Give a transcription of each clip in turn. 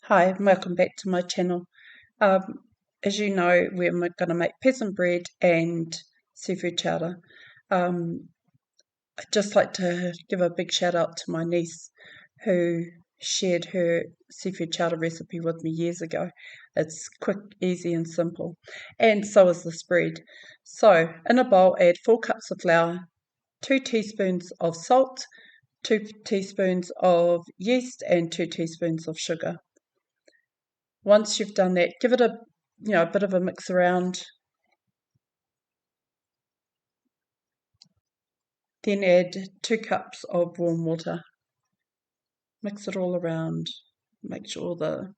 Hi, and welcome back to my channel. Um, as you know, we're going to make peasant bread and seafood chowder. Um, I'd just like to give a big shout out to my niece who shared her seafood chowder recipe with me years ago. It's quick, easy and simple. And so is this bread. So in a bowl, add 4 cups of flour, 2 teaspoons of salt, 2 teaspoons of yeast and 2 teaspoons of sugar. Once you've done that, give it a bit of a mix around. Then add 2 cups of warm water. Mix it all around. Make sure all the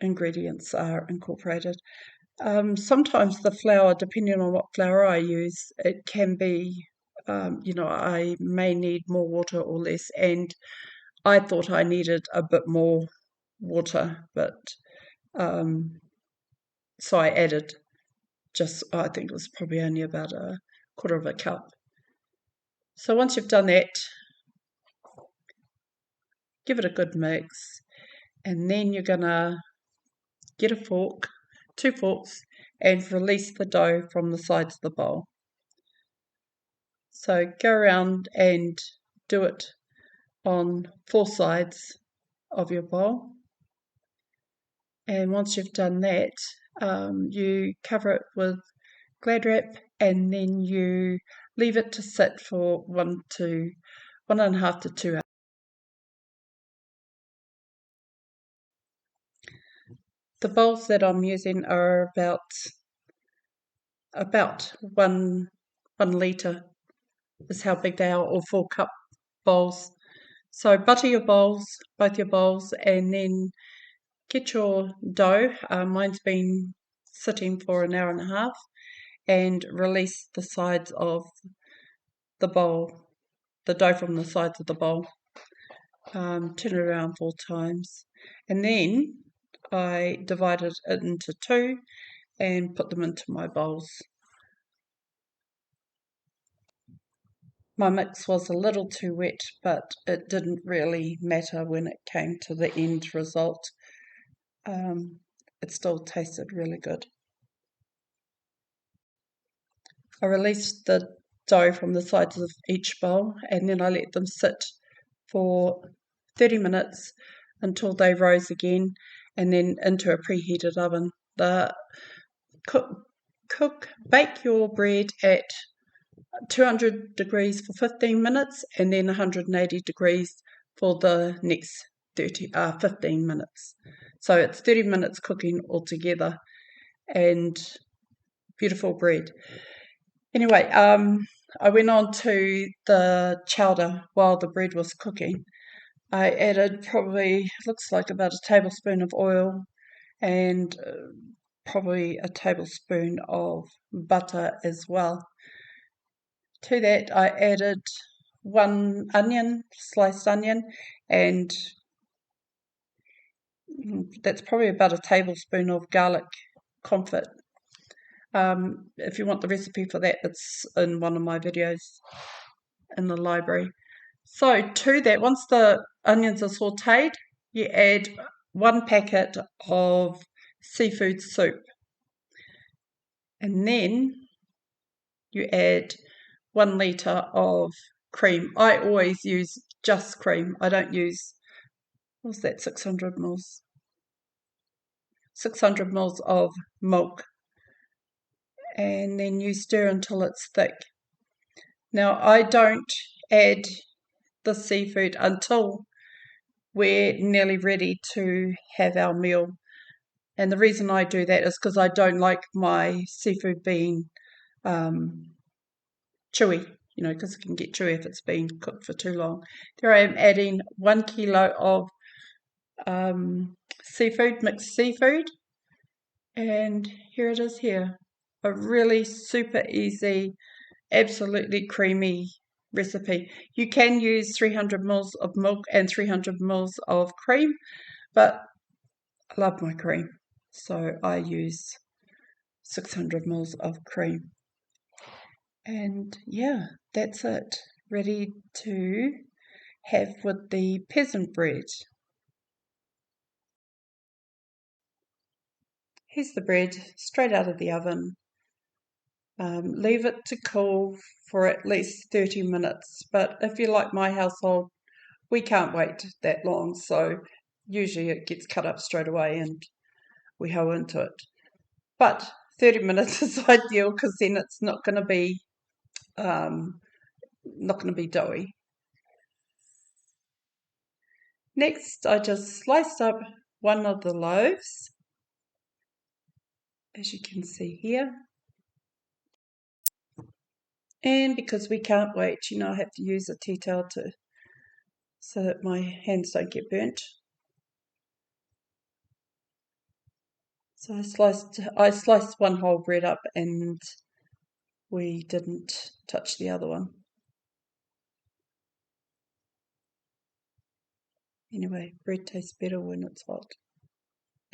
ingredients are incorporated. Sometimes the flour, depending on what flour I use, it can be, I may need more water or less. And I thought I needed a bit more water, but so I added I think it was probably only about a quarter of a cup. So once you've done that, give it a good mix, and then you're gonna get a fork, 2 forks, and release the dough from the sides of the bowl. So go around and do it on 4 sides of your bowl. And once you've done that, you cover it with Glad wrap, and then you leave it to sit for 1.5 to 2 hours. The bowls that I'm using are about one litre is how big they are, or 4 cup bowls. So butter your bowls, both your bowls, and then get your dough. Mine's been sitting for an hour and a half, and release the sides of the bowl, the dough from the sides of the bowl. Turn it around 4 times, and then I divided it into 2 and put them into my bowls. My mix was a little too wet, but it didn't really matter when it came to the end result. It still tasted really good. I released the dough from the sides of each bowl, and then I let them sit for 30 minutes until they rose again, and then into a preheated oven. Bake your bread at 200 degrees for 15 minutes, and then 180 degrees for the next 15 minutes. So it's 30 minutes cooking altogether, and beautiful bread. Anyway, I went on to the chowder while the bread was cooking. I added probably, looks like about a tablespoon of oil, and probably a tablespoon of butter as well. To that, I added 1 onion, sliced onion, and that's probably about a tablespoon of garlic confit. If you want the recipe for that, it's in one of my videos in the library. So to that, once the onions are sauteed, you add 1 packet of seafood soup, and then you add 1 litre of cream. I always use just cream. I don't use, what's that, 600 mils? 600 mils of milk. And then you stir until it's thick. Now, I don't add the seafood until we're nearly ready to have our meal. And the reason I do that is because I don't like my seafood being chewy, because it can get chewy if it's been cooked for too long. There I am adding 1 kilo of mixed seafood, and here it is here. A really super easy, absolutely creamy recipe. You can use 300 mils of milk and 300 mils of cream, but I love my cream, so I use 600 mils of cream. And yeah, that's it. Ready to have with the peasant bread. Here's the bread, straight out of the oven. Leave it to cool for at least 30 minutes. But if you're like my household, we can't wait that long. So usually it gets cut up straight away and we hoe into it. But 30 minutes is ideal because then it's not going to be doughy. Next, I just sliced up one of the loaves, as you can see here. And because we can't wait, I have to use a tea towel so that my hands don't get burnt. So I sliced one whole bread up and we didn't touch the other one. Anyway, bread tastes better when it's hot.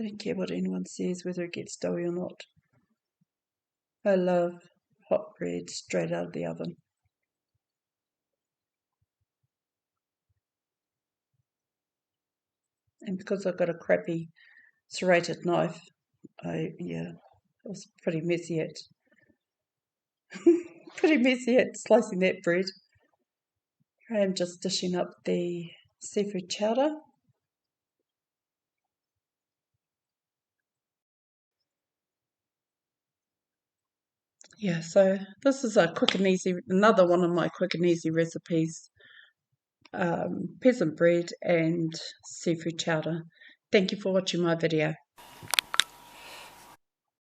I don't care what anyone says, whether it gets doughy or not. I love hot bread straight out of the oven. And because I've got a crappy serrated knife, it was pretty messy at slicing that bread. I am just dishing up the seafood chowder. Yeah, so this is another one of my quick and easy recipes. Peasant bread and seafood chowder. Thank you for watching my video.